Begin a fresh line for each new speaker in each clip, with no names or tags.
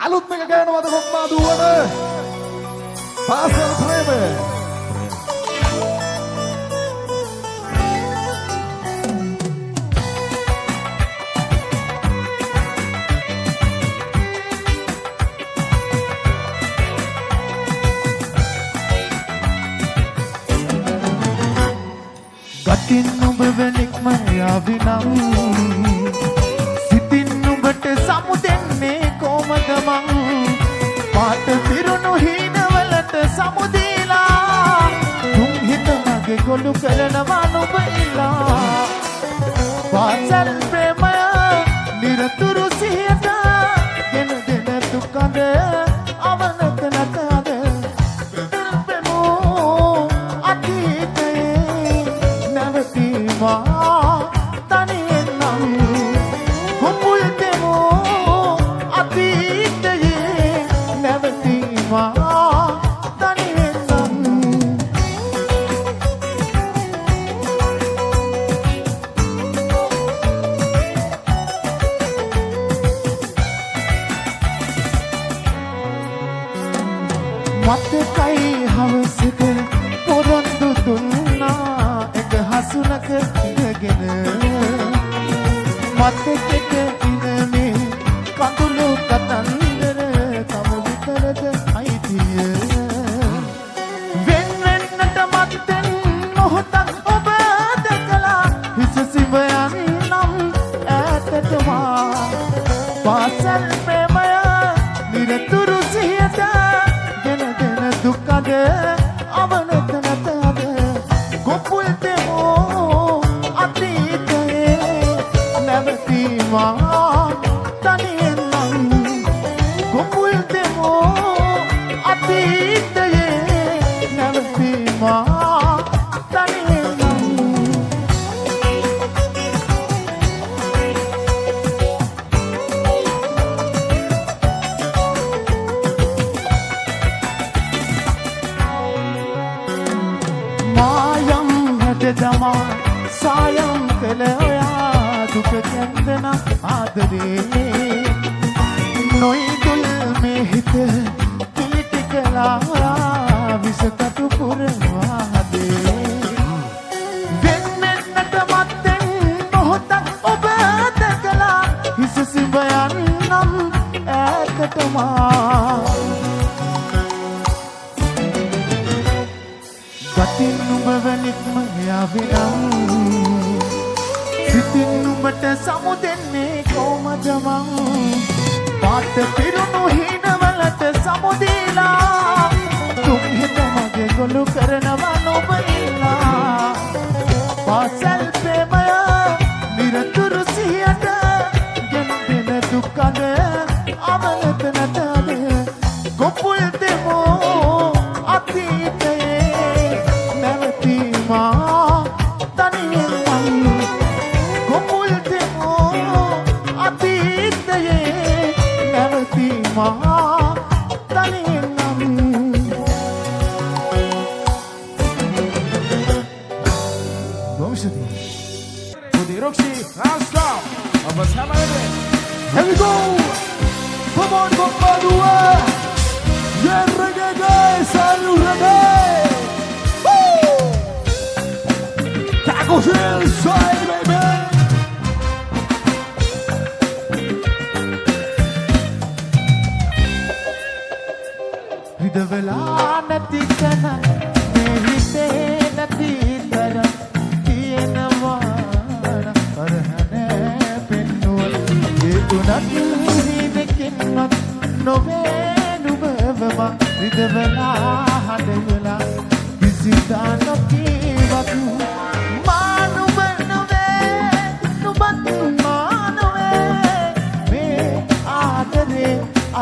අලුත් එක ගෑනවද කොක්මා දුවන පාසල් ප්‍රේම
ගතින් නුඹ වෙනික්ම යාවිනම් සිතින් නුඹට සමුදෙන්නේ කොමද මං පාට පිරුණු හීනවලට සමුදීලා තුන් හිත මගේ ගොළු කරනවා නුඹ ඉලා පාසල් ප්‍රේමය නිරතුරු සිහියට ගෙන දෙන දුකද අවනත නැතද තනියෙන් නම් කොපුල් දෙමෝ අතීතයේ නැවතීමා තනියෙන් නම් මතකයි හවසක පොරොන්දු දුන්නා හසුනක ඉඳගෙන මතකෙට ඉනමේ කඳුළු කතන්දර තම විතරද අයිතිය වෙන්වෙන්නට මත්තෙන් මොහොතක් ඔබ දැකලා හිස සිඹයන් නම් ඈතටමා පාසල් ප්‍රේමය නිරතුරු සිහියට ගෙන දෙන දුකද අවනත නැතද කොපුල් තනියෙන් නම් කොපුල් දෙමෝ අතීතයේ නැවතීමා තනියෙන් නම් මායම් හැදදමා සායම් කළ ඔයා දුක කැන්දන ආදරේ නොයිදුල් මේ හිත පිළිටි කලා විසකටු පුරවාදේ වෙන්නෙන්නට මත්තෙන් මොහොතක් ඔබ දැකලා හිස සිඹයන් නම් ඈතටමා ගතින් නුඹ වෙනික්ම යාවිනම් සිතින් නුඹට සමුදෙන්නේ කොමද මං පාට පිරුණු හීනවලට සමුදීලා තුන් හිත මගේ ගොළු කරනවා නුඹ ඉල්ලා පාසල් ප්‍රේමය නිරතුරු සිහියට ගෙන දෙන දුකද අවනත නැතද කොපුල් දෙමෝ අතීතයේ නැවතීමා තනියෙන් නම් කොපුල් දෙමෝ අතීතයේ නැවතීමා තනියෙන් නම් Vamos Roxy, Rasta, vamos a ver.
Here we go. Come on, Badua. Yeah, reggae guys, are you ready? Woo! Tacos inside, baby.
Ridavela nati kana, mehite nati tara, tiyenava. Unat novenu bevama ridavela hadevela visita no kivatu manu benove nubat manove me aadare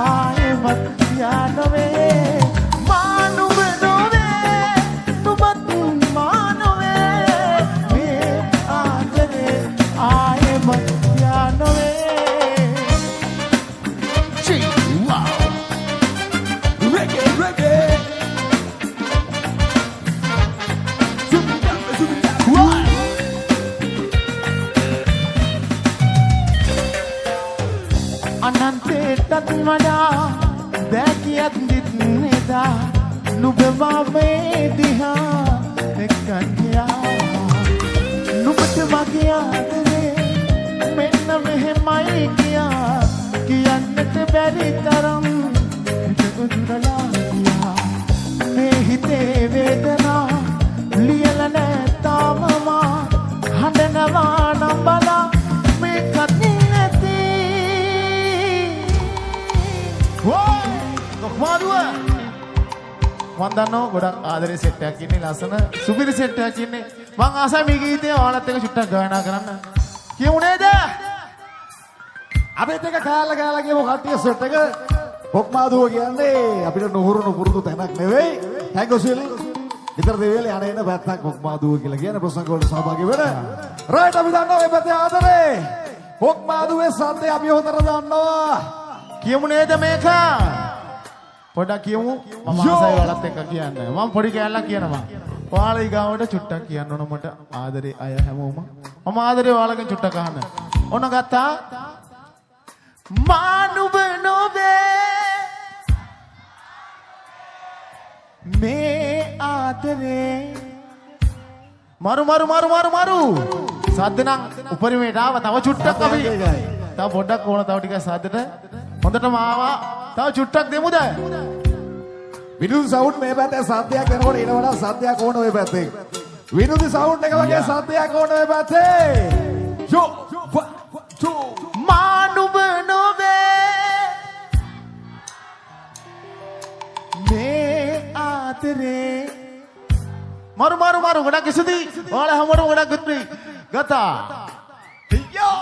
aayemat yanove manu benove nubat manove me aadare aayemat yanove Anante tatmada දැකියත් දිත්නෙදා නුඹවා මේ දිහා එක්කන් ගියා නුඹට මගේ ආදරේ මෙන්න මෙහෙමයි කියා කියන්නට බැරි තරම් හිත උදුරලා ගියා මේ හිතේ වේදනා ලියලා නැතාම මා හඬනවා නම් බලා මේකත් නැති කොහොමද මන් දන්නවා ගොඩක් ආදරේ සෙට් එකක් ඉන්නේ ලස්සන සුපිරි සෙට් එකක් ඉන්නේ මං ආසයි මේ ගීතය ඔයාලත් එක්ක චුට්ටක් ගායනා කරන්න කියමු නේද
අපිත් එක කාලා කියමු කට්ටිය සෙට් එක පොක්මාදුව කියන්නේ අපිට නුහුරුණු පුරුදු තැනක් නෙවෙයි හැංගොසිල් විතර දෙවියල යන එන පැත්තක් පොක්මාදුව කියලා කියන ප්‍රසංග වලට සහභාගී වෙන රයිට් අපි දන්නවා මේ පැත්තේ ආදරේ පොක්මාදුවේ සද්දේ අපි හොතර දන්නවා
කියමු නේද මේක පොඩක් කියමු මම ආසයි ඔයාලත් එක්ක කියන්න මම පොඩි කෑල්ලක් කියනවා ඔයාලා ඊගාවට චුට්ටක් කියන්න ඕන මට ආදරේ අය හැමෝම මම ආදරේ ඔයාලගෙන් චුට්ටක් අහන්න ඕන ගත්තා මානුබ නොවේ මේ ආදරේ මරු සද්ද නම් උපරිමයට ආව තව චුට්ටක් අපි තව පොඩ්ඩක් ඕන තව ටිකක් සද්දට හොඳටම ආවා තව චුට්ටක් දෙමුද
විනුදු සවුන්ඩ් මේ පැත්තේ සද්දයක් එනකොට ඊට වඩා සද්දයක් ඕන ඔය පැත්තේ විනුදු සවුන්ඩ් එක වගේ සද්දයක් ඕන ඔය පැත්තේ යෝ
මානුබ නොවේ මේ ආදරේ මරු ගොඩක් ඉසුදී ඔයාලා හැමෝටම ගොඩක් ගුත්‍රි ගතා යෝ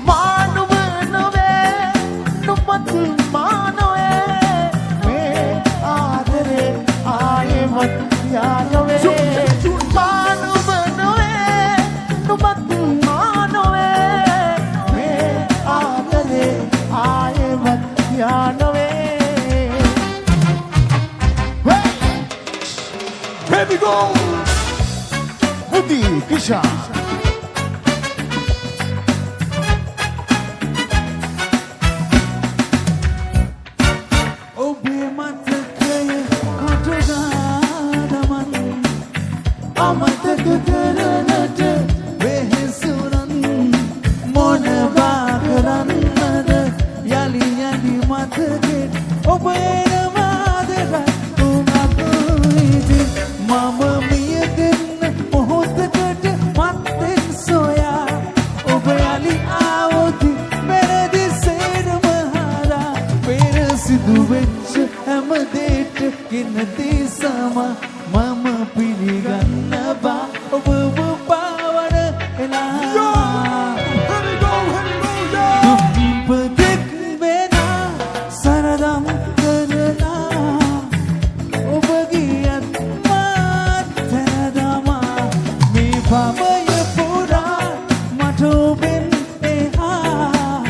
මානුබ නොවේ නුඹත් මානොවේ මේ ආදරේ ආයෙමත් යානොවේ මානුබ නොවේ නුඹත් මානොවේ මේ ආදරේ ආයෙමත් යානොවේ
Here we go!
Udi Kisha
Obe matakaya kotogadaman Amatak karanata vehesuran Mona bakaranada Yali yali mataket Obe namadara Tumakuiti Mama miyagan mohotakat matten soya Obe yali aawati meradi sera mahara Pera sidu veccha හැමදේට ගෙනදී සම මම පිළිගන්නවා ඔබව පාවන එලා දුක්පතෙක් වෙනා සරදම් කරලා ඔබ ගියත් මාත් තැනදමා මේ භවය පුරා මට ඔබෙන් එහා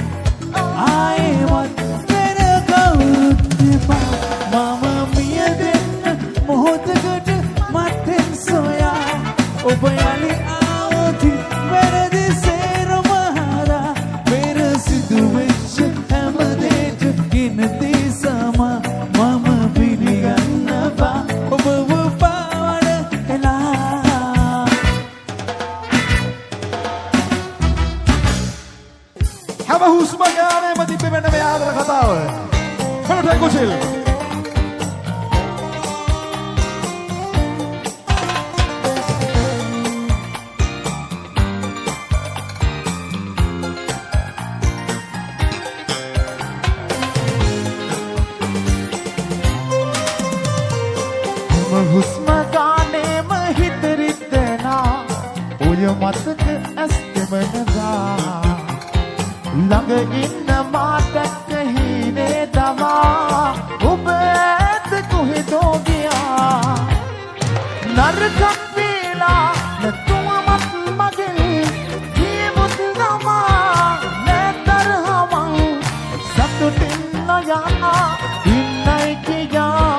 ආයෙමත් වෙන කවුරුත් එපා මම මියදෙන්න මොහොතකට මත්තෙන් සොයා ඔබ යලි ආවොති වැරදි සේරම හරා පෙර සිදු වෙච්ච හැමදේට ගෙනදී සම මම පිළිගන්නවා ඔබව පාවන එලා
හැම හුස්ම ගානේම තිබ්බ මෙන්න මේ ආදර කතාව හරි කුසිල්
හුස්ම ගානේම හිතරිතනා ඔය මතක ඇස් දෙවනදා ළඟ ඉන්න මාතක හිනේ තමා ඔබ ඇත කොහෙදෝ ගියා නරකක් වේලා නැතුමත් මගේ ජීවිත තමා නැතරහම සතුටින් නොයනා ඉන්නයි කියා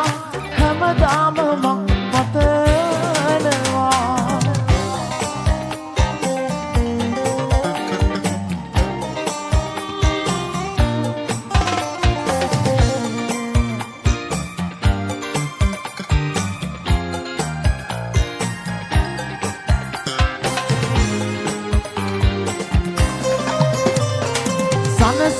හැමදාම මං මතනවා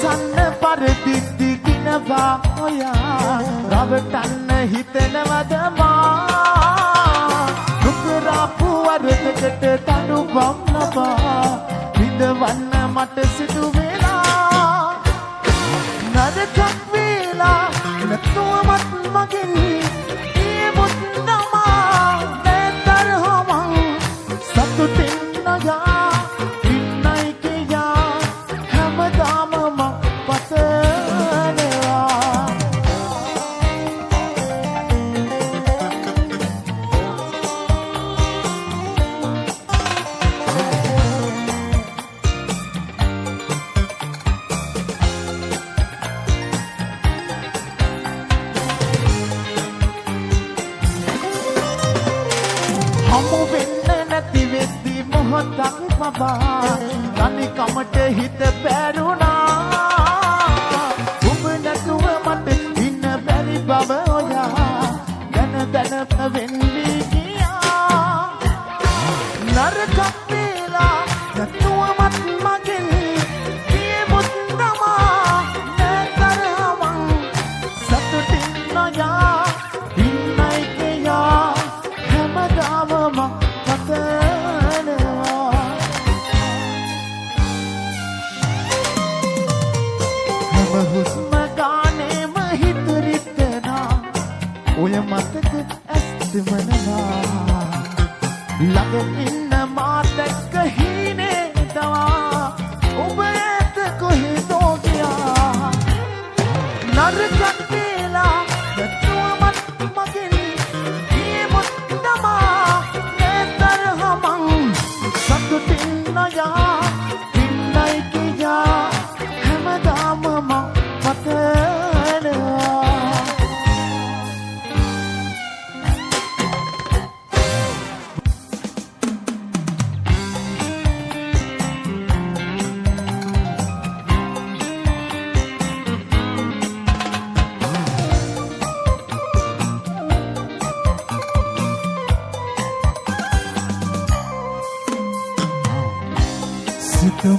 අවසන්න පරිදිත් දිගිනවා ඔයා රවටන්න හිතනවද මා නුකරපු වරදකට තනුවම් ලබා විඳවන්න මට සිදු වෙලා නරකක් වෙලා නැතුවමත් මගෙන් ඒ මුත්තමා නැතරහමං සතුටින් නයා ඉන්නයි කියා හැමදාම මම පතනවා හමු වෙන්න නැති වෙද්දි මොහොතක් මබා තනිකමට හිත පැරුණා ඔබ නැතුව මට ඉන්න බැරි බව ඔයා දැන වෙන්නි ගියා නරකක් වෙලා නැතුවමත් මගෙන් කියමුත් තමා නැතරමං සතුටින් නොයා ඉන්නයි කියා හැමදාම මම පතනවා හැම හුස්ම ගානේම හිත රිදෙනා ඔය මතක ඇස්තමනවා ළඟ ඉන්න මා දැක්ක හීනේ දවා ඔබ ඇත කොහෙදෝ ගියා නරකක් වෙලා නැතුවමත් මගෙන් කියමුත් තමා නැතරහමං සතුටින් නයා ඉන්නයි කියා හැමදාම මම පතනවා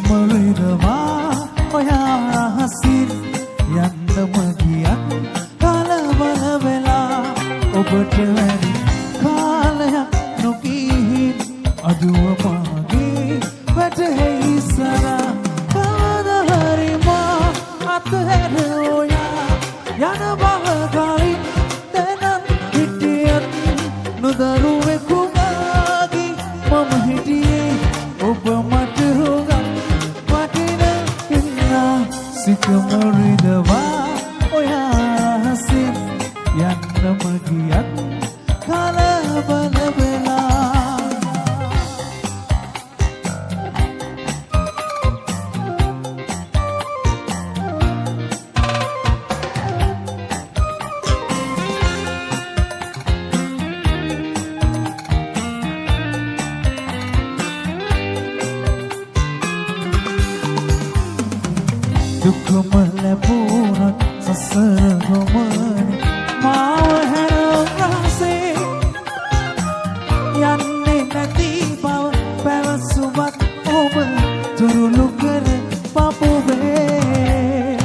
සිතමරිනවා ඔයා රහසින් යන්නම ගියත් කලබල වෙලා ඔබට වැඩි කාලයක් නොගිහින් අදුව මාගේ වැටහෙයි සරා කවදහරි මා අතහැර ඔයා යන බව කලින් දැනන් හිටියත් නොදරුවෙකු මාගේ මම හිටියේ ඔබ මට සිතමරිදවා ඔයා හසින් යන්නම ගියත් කලබල වෙලා දුකම ලැබුණත් සසර ගමනේ මාව හැරගාසේ යන්නේ නැති බව පැවසුවත් ඔබ තුරුළු කර පපුවේ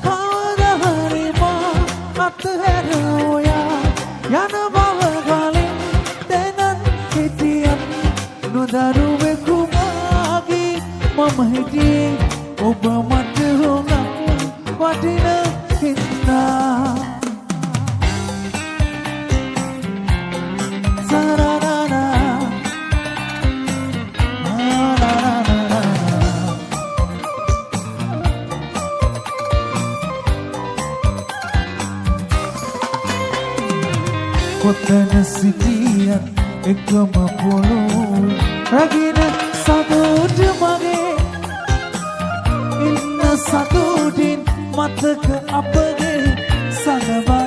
කවදහරි මා අතහැර ඔයා යන බව කලින් දැනන් හිටියත් නොදරුවෙකු මාගේ මම හිටියේ ඔබ මට හොඟ වටින හින්දා සරරරා කොතන සිටියත් එකම පොළොව රැගෙන සතුට මගේ ඉන්න සතුටින් මතක අපගේ සනවා